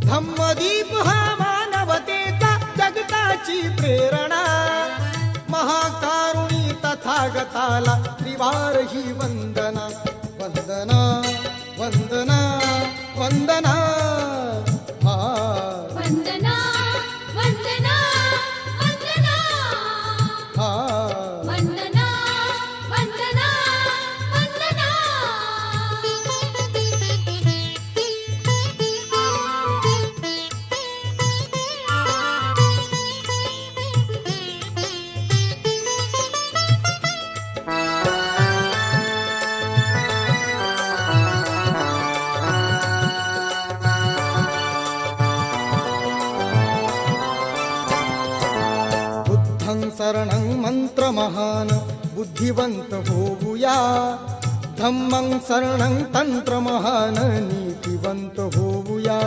धम्मदीप हा मानवतेचा जगताची प्रेरणा, महाकारुणी तथागताला त्रिवार ही वंदना, वंदना वंदना वंदना हा वंदना वंदना वंदना हा वंदना वंदना वंदना. बुद्धं शरणं मंत्रमहान बुद्धिवंत होऊया, धम्मं शरणं तंत्रमहान नीतिवंत होऊया.